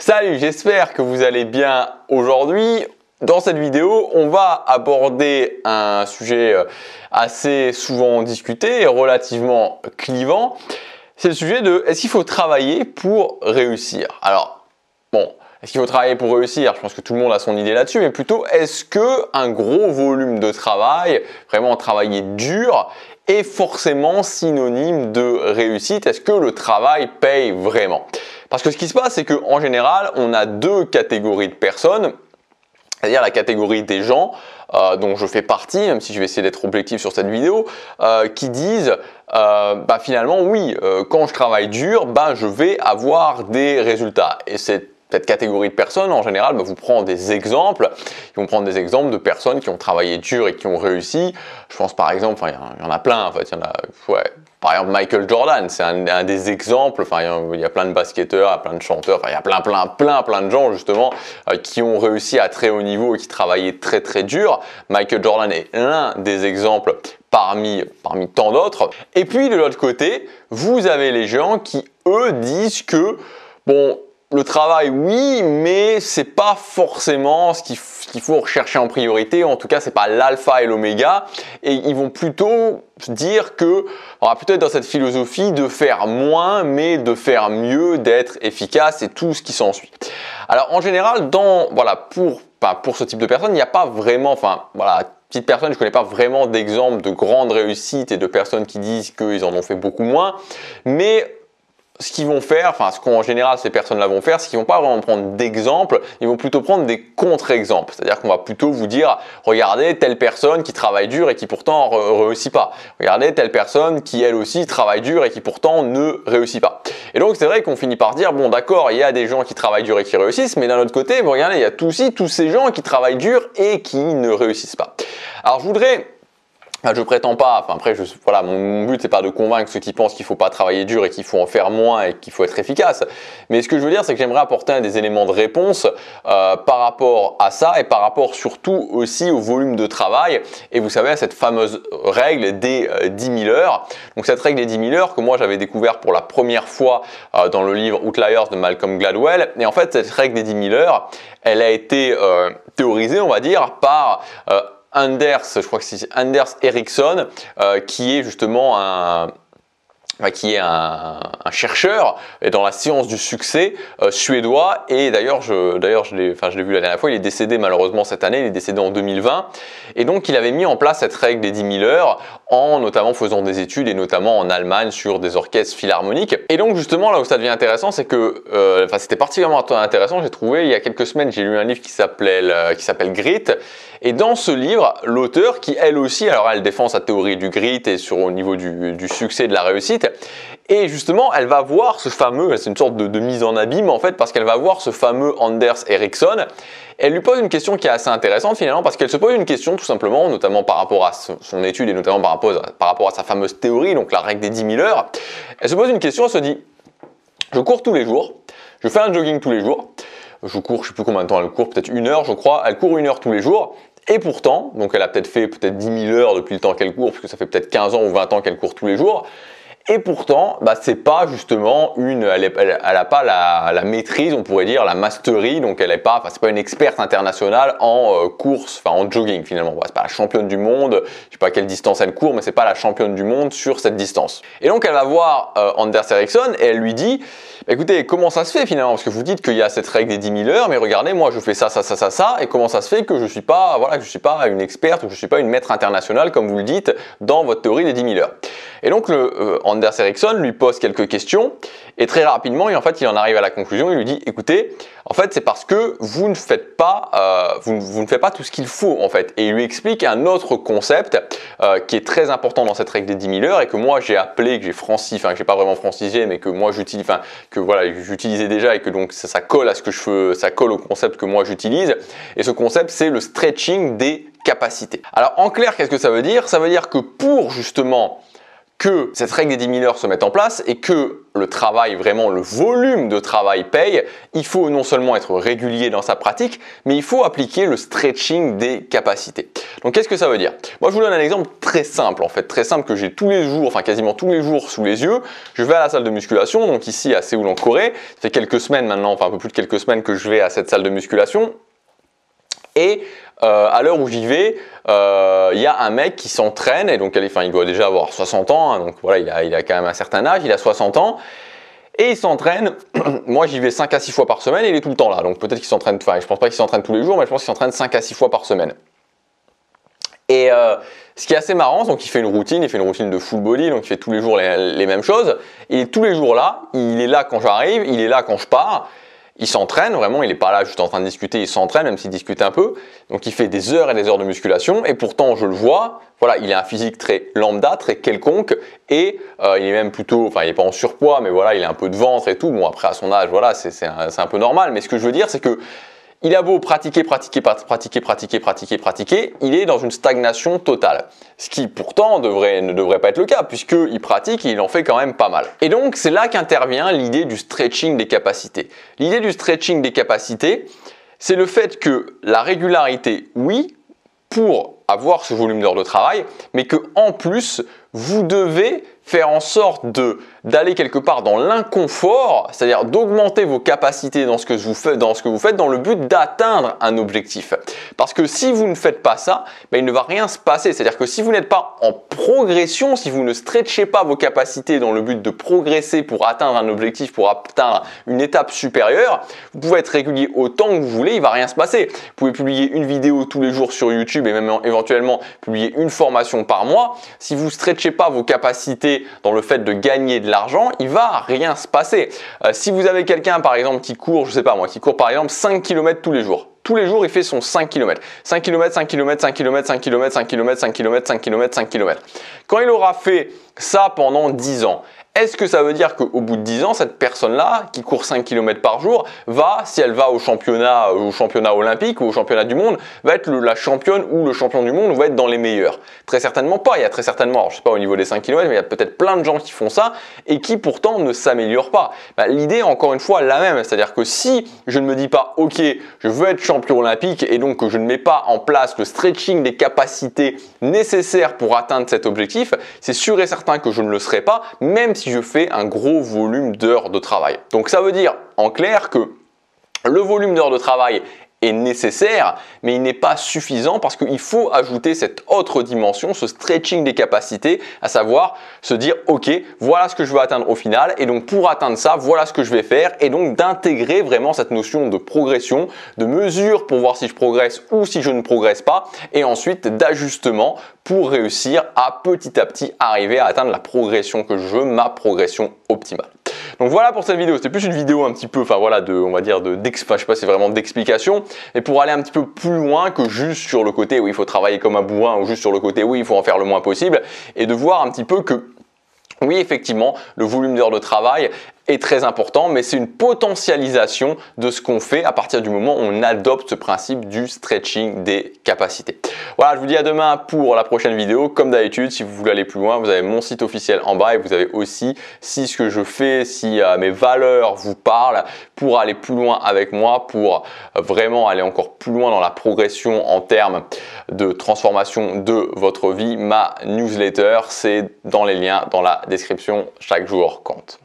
Salut, j'espère que vous allez bien aujourd'hui. Dans cette vidéo, on va aborder un sujet assez souvent discuté et relativement clivant. C'est le sujet de est-ce qu'il faut travailler pour réussir? Alors, bon, est-ce qu'il faut travailler pour réussir? Je pense que tout le monde a son idée là-dessus, mais plutôt est-ce qu'un gros volume de travail, vraiment travailler dur, est forcément synonyme de réussite? Est-ce que le travail paye vraiment? Parce que ce qui se passe, c'est qu'en général, on a deux catégories de personnes, c'est-à-dire la catégorie des gens dont je fais partie, même si je vais essayer d'être objectif sur cette vidéo, qui disent finalement oui, quand je travaille dur, je vais avoir des résultats. Et cette catégorie de personnes, en général, vous prend des exemples. Ils vont prendre des exemples de personnes qui ont travaillé dur et qui ont réussi. Je pense par exemple, il y en a plein, en fait, il y en a, ouais. Par exemple, Michael Jordan, c'est un des exemples. Il y a plein de basketteurs, plein de chanteurs, il y a plein de gens justement qui ont réussi à très haut niveau et qui travaillaient très dur. Michael Jordan est l'un des exemples parmi tant d'autres. Et puis de l'autre côté, vous avez les gens qui eux disent que bon, le travail, oui, mais c'est pas forcément ce qu'il faut rechercher en priorité. En tout cas, c'est pas l'alpha et l'oméga. Et ils vont plutôt dire que on va plutôt être dans cette philosophie de faire moins, mais de faire mieux, d'être efficace et tout ce qui s'ensuit. Alors, en général, pour ce type de personnes, il n'y a pas vraiment, petite personne, je ne connais pas vraiment d'exemple de grandes réussites et de personnes qui disent qu'ils en ont fait beaucoup moins, mais ce qu'ils vont faire, ce qu'en général ces personnes-là vont faire, c'est qu'ils vont pas vraiment prendre d'exemples, ils vont plutôt prendre des contre-exemples. C'est-à-dire qu'on va plutôt vous dire, regardez telle personne qui travaille dur et qui pourtant réussit pas. Regardez telle personne qui elle aussi travaille dur et qui pourtant ne réussit pas. Et donc c'est vrai qu'on finit par dire, bon d'accord, il y a des gens qui travaillent dur et qui réussissent, mais d'un autre côté, regardez, il y a aussi tous ces gens qui travaillent dur et qui ne réussissent pas. Alors je prétends pas, mon but c'est pas de convaincre ceux qui pensent qu'il faut pas travailler dur et qu'il faut en faire moins et qu'il faut être efficace. Mais ce que je veux dire, c'est que j'aimerais apporter des éléments de réponse par rapport à ça et par rapport surtout aussi au volume de travail. Et vous savez, à cette fameuse règle des 10 000 heures. Donc cette règle des 10 000 heures que moi j'avais découvert pour la première fois dans le livre Outliers de Malcolm Gladwell. Et en fait, cette règle des 10 000 heures, elle a été théorisée, on va dire, par Anders Ericsson, qui est justement un chercheur dans la science du succès suédois, et d'ailleurs je l'ai vu la dernière fois, il est décédé malheureusement cette année, il est décédé en 2020, et donc il avait mis en place cette règle des 10 000 heures en notamment faisant des études et notamment en Allemagne sur des orchestres philharmoniques. Et donc justement là où ça devient intéressant, c'est que c'était particulièrement intéressant, j'ai trouvé il y a quelques semaines, j'ai lu un livre qui s'appelle Grit, et dans ce livre, l'auteur qui elle aussi, alors elle défend sa théorie du grit et au niveau du succès et de la réussite, et justement elle va voir ce fameux, c'est une sorte de mise en abîme en fait, parce qu'elle va voir ce fameux Anders Ericsson. Elle lui pose une question qui est assez intéressante finalement, parce qu'elle se pose une question tout simplement, notamment par rapport à son étude et notamment par rapport à sa fameuse théorie, donc la règle des 10 000 heures. Elle se pose une question, elle se dit, je cours tous les jours, je fais un jogging tous les jours, je cours, je sais plus combien de temps elle court, peut-être 1 heure je crois, elle court 1 heure tous les jours. Et pourtant, donc elle a peut-être fait 10 000 heures depuis le temps qu'elle court, parce que ça fait peut-être 15 ans ou 20 ans qu'elle court tous les jours. Et pourtant, c'est pas justement elle a pas la maîtrise, on pourrait dire, la mastery, donc elle est pas, c'est pas une experte internationale en course, en jogging finalement. C'est pas la championne du monde, je sais pas à quelle distance elle court, mais c'est pas la championne du monde sur cette distance. Et donc elle va voir Anders Ericsson et elle lui dit, écoutez, comment ça se fait finalement? Parce que vous dites qu'il y a cette règle des 10 000 heures, mais regardez, moi je fais ça, et comment ça se fait que je suis pas une experte ou que je suis pas une maître internationale comme vous le dites dans votre théorie des 10 000 heures. Et donc Anders Ericsson lui pose quelques questions et très rapidement, il en arrive à la conclusion, il lui dit, écoutez, en fait c'est parce que vous ne faites pas tout ce qu'il faut en fait. Et il lui explique un autre concept qui est très important dans cette règle des 10 000 heures et que moi j'ai appelé, que j'ai pas vraiment francisé, mais que moi j'utilisais déjà et que donc ça colle à ce que je fais, ça colle au concept que moi j'utilise. Et ce concept c'est le stretching des capacités. Alors en clair, qu'est-ce que ça veut dire? Ça veut dire que pour justement que cette règle des 10 000 heures se mette en place et que le travail, vraiment le volume de travail paye, il faut non seulement être régulier dans sa pratique, mais il faut appliquer le stretching des capacités. Donc qu'est-ce que ça veut dire? Moi je vous donne un exemple très simple en fait, très simple que j'ai tous les jours, enfin quasiment tous les jours sous les yeux. Je vais à la salle de musculation, donc ici à Séoul en Corée. Ça fait quelques semaines maintenant, enfin un peu plus de quelques semaines que je vais à cette salle de musculation. Et à l'heure où j'y vais, il y a un mec qui s'entraîne, et donc il doit déjà avoir 60 ans, hein, donc voilà, il a quand même un certain âge, il a 60 ans, et il s'entraîne. Moi j'y vais 5 à 6 fois par semaine, et il est tout le temps là, donc peut-être qu'il s'entraîne, enfin je pense pas qu'il s'entraîne tous les jours, mais je pense qu'il s'entraîne 5 à 6 fois par semaine. Et ce qui est assez marrant, donc il fait une routine de full body, donc il fait tous les jours les mêmes choses, et tous les jours là, il est là quand j'arrive, il est là quand je pars. Il s'entraîne vraiment, il n'est pas là juste en train de discuter, il s'entraîne même s'il discute un peu. Donc il fait des heures et des heures de musculation et pourtant je le vois, voilà, il a un physique très lambda, très quelconque et il est même plutôt, enfin il n'est pas en surpoids mais voilà, il a un peu de ventre et tout. Bon après à son âge, voilà, c'est un peu normal, mais ce que je veux dire c'est que il a beau pratiquer, il est dans une stagnation totale. Ce qui pourtant ne devrait pas être le cas puisqu'il pratique et il en fait quand même pas mal. Et donc c'est là qu'intervient l'idée du stretching des capacités. L'idée du stretching des capacités, c'est le fait que la régularité, oui, pour avoir ce volume d'heures de travail, mais que en plus, vous devez faire en sorte d'aller quelque part dans l'inconfort, c'est-à-dire d'augmenter vos capacités dans ce que vous faites, dans le but d'atteindre un objectif. Parce que si vous ne faites pas ça, ben, il ne va rien se passer. C'est-à-dire que si vous n'êtes pas en progression, si vous ne stretchez pas vos capacités dans le but de progresser pour atteindre un objectif, pour atteindre une étape supérieure, vous pouvez être régulier autant que vous voulez, il ne va rien se passer. Vous pouvez publier une vidéo tous les jours sur YouTube et même éventuellement publier une formation par mois. Si vous ne stretchez pas vos capacités dans le fait de gagner de l'argent, il va rien se passer. Si vous avez quelqu'un par exemple qui court, je sais pas moi, qui court par exemple 5 km tous les jours. Tous les jours, il fait son 5 km. 5 km, 5 km, 5 km, 5 km, 5 km, 5 km, 5 km, 5 km. Quand il aura fait ça pendant 10 ans, est-ce que ça veut dire qu'au bout de 10 ans, cette personne-là, qui court 5 km par jour, si elle va au championnat olympique ou au championnat du monde, va être la championne ou le champion du monde ou va être dans les meilleurs? Très certainement pas. Il y a très certainement, alors je sais pas au niveau des 5 km, mais il y a peut-être plein de gens qui font ça et qui pourtant ne s'améliorent pas. L'idée, encore une fois, la même. C'est-à-dire que si je ne me dis pas, ok, je veux être champion olympique et donc que je ne mets pas en place le stretching des capacités nécessaires pour atteindre cet objectif, c'est sûr et certain que je ne le serai pas, même si je fais un gros volume d'heures de travail. Donc ça veut dire en clair que le volume d'heures de travail est nécessaire, mais il n'est pas suffisant parce qu'il faut ajouter cette autre dimension, ce stretching des capacités, à savoir se dire ok, voilà ce que je veux atteindre au final et donc pour atteindre ça, voilà ce que je vais faire et donc d'intégrer vraiment cette notion de progression, de mesure pour voir si je progresse ou si je ne progresse pas et ensuite d'ajustement pour réussir à petit arriver à atteindre la progression que je veux, ma progression optimale. Donc voilà pour cette vidéo, c'était plus une vidéo un petit peu, enfin voilà, on va dire je sais pas si c'est vraiment d'explication, mais pour aller un petit peu plus loin que juste sur le côté où il faut travailler comme un bourrin ou juste sur le côté où il faut en faire le moins possible et de voir un petit peu que oui, effectivement, le volume d'heures de travail est très important, mais c'est une potentialisation de ce qu'on fait à partir du moment où on adopte ce principe du stretching des capacités. Voilà, je vous dis à demain pour la prochaine vidéo. Comme d'habitude, si vous voulez aller plus loin, vous avez mon site officiel en bas et vous avez aussi, si ce que je fais, si mes valeurs vous parlent, pour aller plus loin avec moi, pour vraiment aller encore plus loin dans la progression en termes de transformation de votre vie, ma newsletter, c'est dans les liens dans la description. Chaque jour compte.